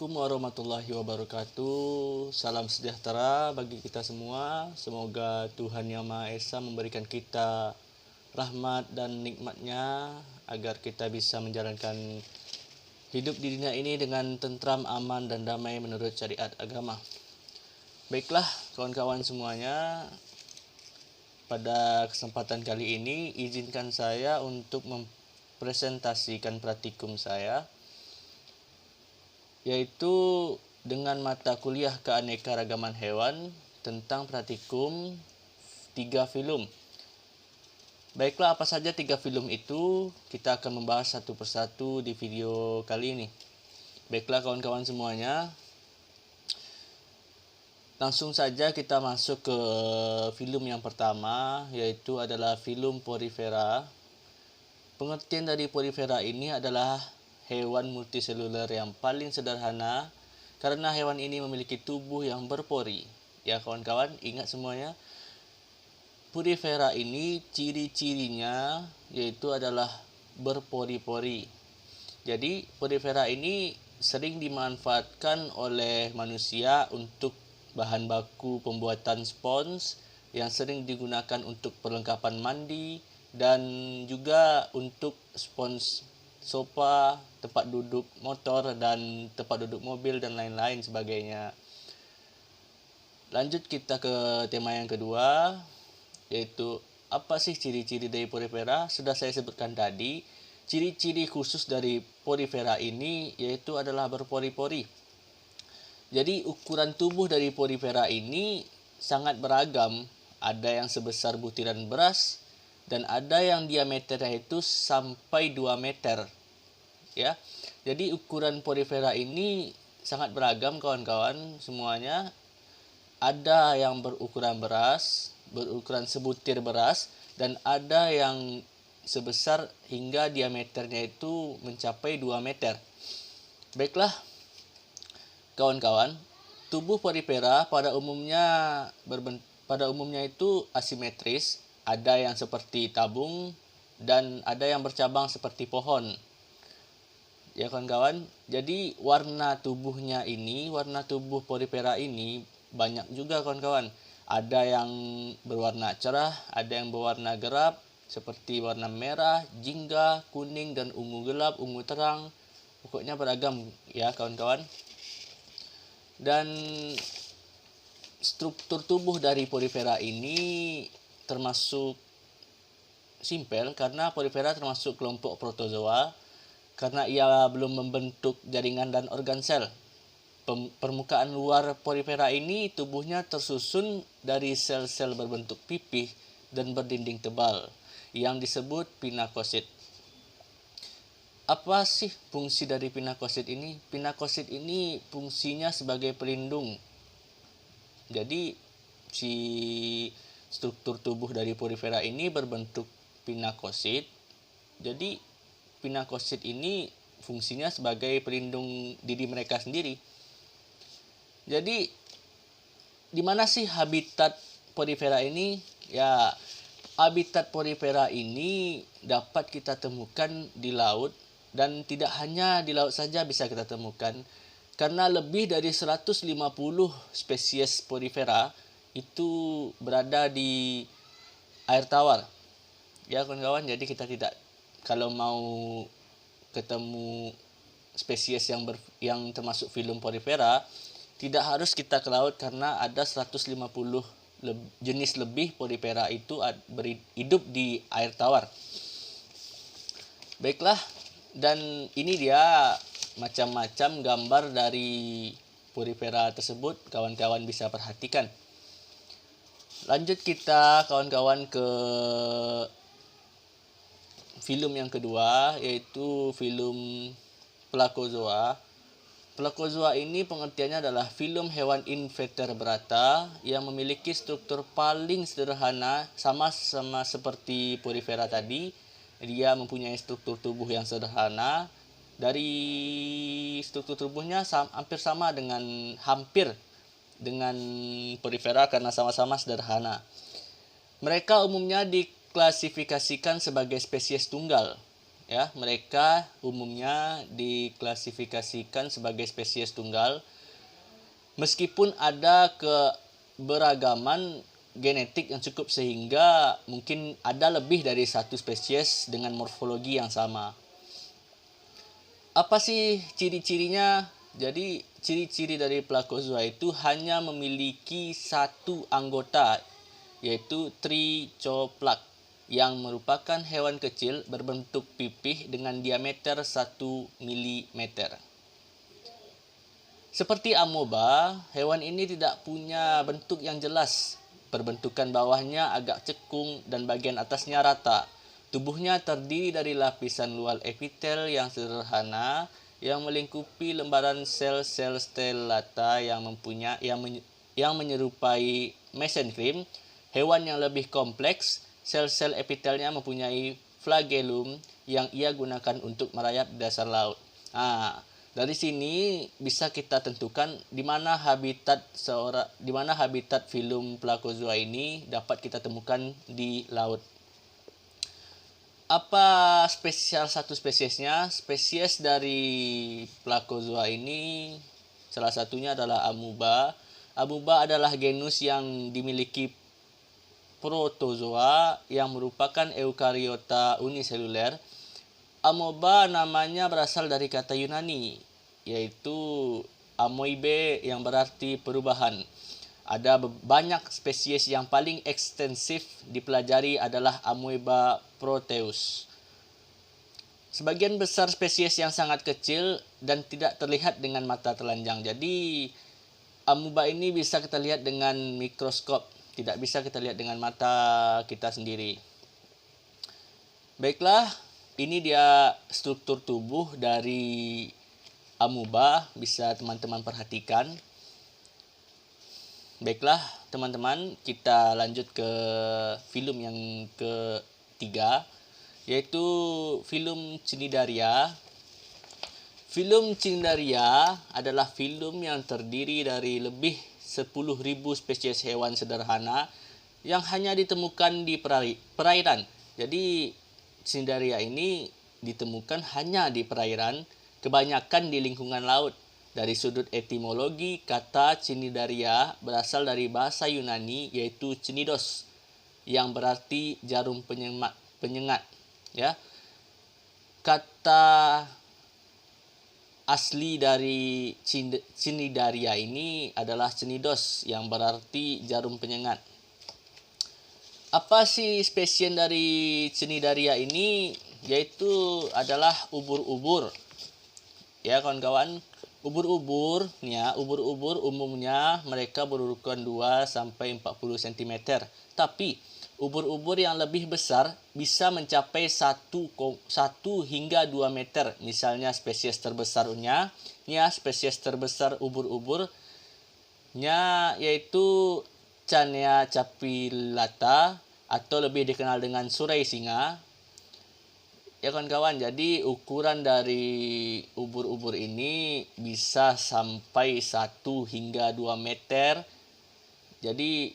Assalamualaikum warahmatullahi wabarakatuh. Salam sejahtera bagi kita semua. Semoga Tuhan Yang Maha Esa memberikan kita rahmat dan nikmatnya agar kita bisa menjalankan hidup di dunia ini dengan tentram, aman, dan damai menurut syariat agama. Baiklah kawan-kawan semuanya, pada kesempatan kali ini izinkan saya untuk mempresentasikan praktikum saya, yaitu dengan mata kuliah keanekaragaman hewan tentang praktikum 3 film. Baiklah, apa saja 3 film itu? Kita akan membahas satu persatu di video kali ini. Baiklah kawan-kawan semuanya, langsung saja kita masuk ke film yang pertama, yaitu adalah film Porifera. Pengertian dari Porifera ini adalah hewan multiseluler yang paling sederhana karena hewan ini memiliki tubuh yang berpori. Ya kawan-kawan, ingat semuanya. Porifera ini ciri-cirinya yaitu adalah berpori-pori. Jadi Porifera ini sering dimanfaatkan oleh manusia untuk bahan baku pembuatan spons yang sering digunakan untuk perlengkapan mandi dan juga untuk spons sofa, tempat duduk motor dan tempat duduk mobil dan lain-lain sebagainya. Lanjut kita ke tema yang kedua, yaitu apa sih ciri-ciri dari Porifera? Sudah saya sebutkan tadi, ciri-ciri khusus dari Porifera ini yaitu adalah berpori-pori. Jadi ukuran tubuh dari Porifera ini sangat beragam. Ada yang sebesar butiran beras dan ada yang diameternya itu sampai 2 meter. Ya. Jadi ukuran Porifera ini sangat beragam kawan-kawan semuanya. Ada yang berukuran beras, berukuran sebutir beras, dan ada yang sebesar hingga diameternya itu mencapai 2 meter. Baiklah kawan-kawan, tubuh Porifera pada umumnya itu asimetris, ada yang seperti tabung dan ada yang bercabang seperti pohon. Ya kawan-kawan, jadi warna tubuh Porifera ini banyak juga kawan-kawan. Ada yang berwarna cerah, ada yang berwarna gelap seperti warna merah, jingga, kuning, dan ungu gelap, ungu terang. Pokoknya beragam ya kawan-kawan. Dan struktur tubuh dari Porifera ini termasuk simpel karena Porifera termasuk kelompok protozoa karena ia belum membentuk jaringan dan organ sel. Permukaan luar Porifera ini tubuhnya tersusun dari sel-sel berbentuk pipih dan berdinding tebal yang disebut pinakosit. Apa sih fungsi dari pinakosit ini? Pinakosit ini fungsinya sebagai pelindung. Jadi si struktur tubuh dari Porifera ini berbentuk pinakosit. Jadi pinakosit ini fungsinya sebagai pelindung diri mereka sendiri. Jadi di mana sih habitat Porifera ini? Ya, habitat Porifera ini dapat kita temukan di laut, dan tidak hanya di laut saja bisa kita temukan, karena lebih dari 150 spesies Porifera itu berada di air tawar. Ya kawan-kawan, jadi kita tidak, kalau mau ketemu spesies yang termasuk film Porifera, tidak harus kita ke laut karena ada 150 jenis lebih Porifera itu hidup di air tawar. Baiklah, dan ini dia macam-macam gambar dari Porifera tersebut, kawan-kawan bisa perhatikan. Lanjut kita kawan-kawan ke film yang kedua, yaitu film Plakozoa. Plakozoa ini pengertiannya adalah film hewan invertebrata yang memiliki struktur paling sederhana, sama seperti Porifera tadi. Dia mempunyai struktur tubuh yang sederhana. Dari struktur tubuhnya hampir sama dengan Porifera karena sama-sama sederhana. Mereka umumnya diklasifikasikan sebagai spesies tunggal. Ya, mereka umumnya diklasifikasikan sebagai spesies tunggal meskipun ada keberagaman genetik yang cukup sehingga mungkin ada lebih dari satu spesies dengan morfologi yang sama. Apa sih ciri-cirinya? Jadi ciri-ciri dari Placozoa itu hanya memiliki satu anggota, yaitu Trichoplak, yang merupakan hewan kecil berbentuk pipih dengan diameter 1 mm. Seperti amoeba, hewan ini tidak punya bentuk yang jelas. Perbentukan bawahnya agak cekung dan bagian atasnya rata. Tubuhnya terdiri dari lapisan luar epitel yang sederhana yang melingkupi lembaran sel-sel stellata yang menyerupai mesenchyme. Hewan yang lebih kompleks, sel-sel epitelnya mempunyai flagellum yang ia gunakan untuk merayap di dasar laut. Dari sini bisa kita tentukan di mana habitat filum Placozoa ini dapat kita temukan di laut. Apa satu spesiesnya? Spesies dari Placozoa ini salah satunya adalah amoeba. Amoeba adalah genus yang dimiliki protozoa yang merupakan eukariota uniseluler. Amoeba namanya berasal dari kata Yunani, yaitu amoibe yang berarti perubahan. Ada banyak spesies yang paling ekstensif dipelajari adalah amoeba proteus. Sebagian besar spesies yang sangat kecil dan tidak terlihat dengan mata telanjang. Jadi amoeba ini bisa kita lihat dengan mikroskop, tidak bisa kita lihat dengan mata kita sendiri. Baiklah, ini dia struktur tubuh dari amoeba, bisa teman-teman perhatikan. Baiklah teman-teman, kita lanjut ke filum yang ketiga, yaitu filum Cnidaria. Filum Cnidaria adalah filum yang terdiri dari lebih 10.000 spesies hewan sederhana yang hanya ditemukan di perairan. Jadi Cnidaria ini ditemukan hanya di perairan, kebanyakan di lingkungan laut. Dari sudut etimologi, kata Cnidaria berasal dari bahasa Yunani yaitu cnidos, yang berarti jarum penyengat. Ya. Kata asli dari Cnidaria ini adalah cnidos, yang berarti jarum penyengat. Apa sih spesies dari Cnidaria ini? Yaitu adalah ubur-ubur. Ya kawan-kawan, ubur-ubur umumnya mereka berukuran 2 sampai 40 cm. Tapi ubur-ubur yang lebih besar bisa mencapai 1 hingga 2 meter. Misalnya spesies terbesarnya, spesies terbesar ubur-uburnya yaitu Chanea capillata atau lebih dikenal dengan surai singa. Ya kawan-kawan, jadi ukuran dari ubur-ubur ini bisa sampai 1 hingga 2 meter. Jadi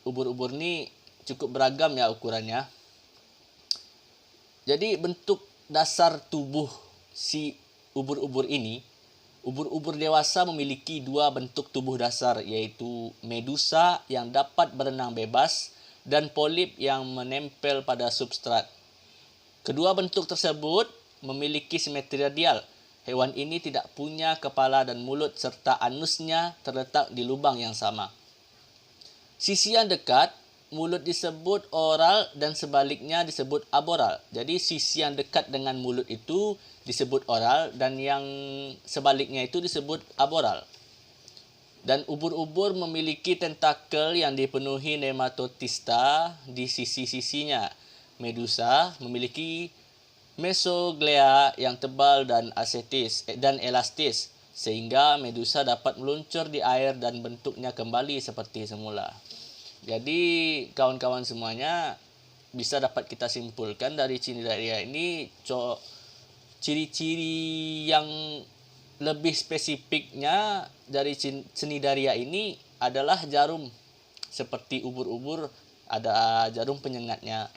ubur-ubur ini cukup beragam ya ukurannya. Jadi bentuk dasar tubuh si ubur-ubur ini, ubur-ubur dewasa memiliki 2 bentuk tubuh dasar, yaitu medusa yang dapat berenang bebas dan polip yang menempel pada substrat. Kedua bentuk tersebut memiliki simetri radial. Hewan ini tidak punya kepala dan mulut serta anusnya terletak di lubang yang sama. Sisi yang dekat, mulut disebut oral dan sebaliknya disebut aboral. Jadi sisi yang dekat dengan mulut itu disebut oral dan yang sebaliknya itu disebut aboral. Dan ubur-ubur memiliki tentakel yang dipenuhi nematotista di sisi-sisinya. Medusa memiliki mesoglea yang tebal dan elastis, sehingga medusa dapat meluncur di air dan bentuknya kembali seperti semula. Jadi kawan-kawan semuanya, bisa dapat kita simpulkan dari Cnidaria ini, ciri-ciri yang lebih spesifiknya dari Cnidaria ini adalah jarum. Seperti ubur-ubur ada jarum penyengatnya.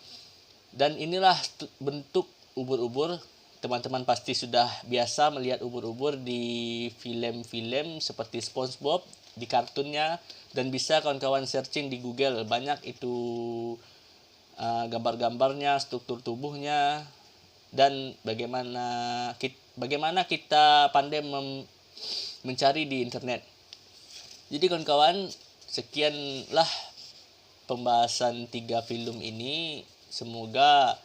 Dan inilah bentuk ubur-ubur, teman-teman pasti sudah biasa melihat ubur-ubur di film-film seperti SpongeBob, di kartunnya, dan bisa kawan-kawan searching di Google, banyak itu gambar-gambarnya, struktur tubuhnya, dan bagaimana kita pandai mencari di internet. Jadi kawan-kawan, sekianlah pembahasan 3 film ini. Semoga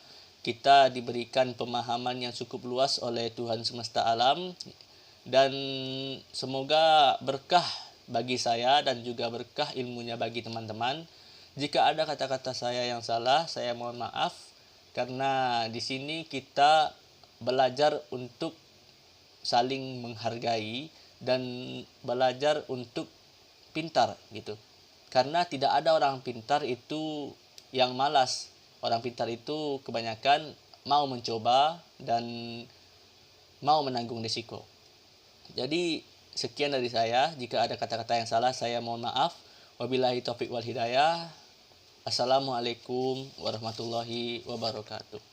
kita diberikan pemahaman yang cukup luas oleh Tuhan semesta alam, dan semoga berkah bagi saya dan juga berkah ilmunya bagi teman-teman. Jika ada kata-kata saya yang salah, saya mohon maaf, karena di sini kita belajar untuk saling menghargai dan belajar untuk pintar gitu. Karena tidak ada orang pintar itu yang malas. Orang pintar itu kebanyakan mau mencoba dan mau menanggung risiko. Jadi sekian dari saya. Jika ada kata-kata yang salah, saya mohon maaf. Wabillahi taufiq wal hidayah. Assalamualaikum warahmatullahi wabarakatuh.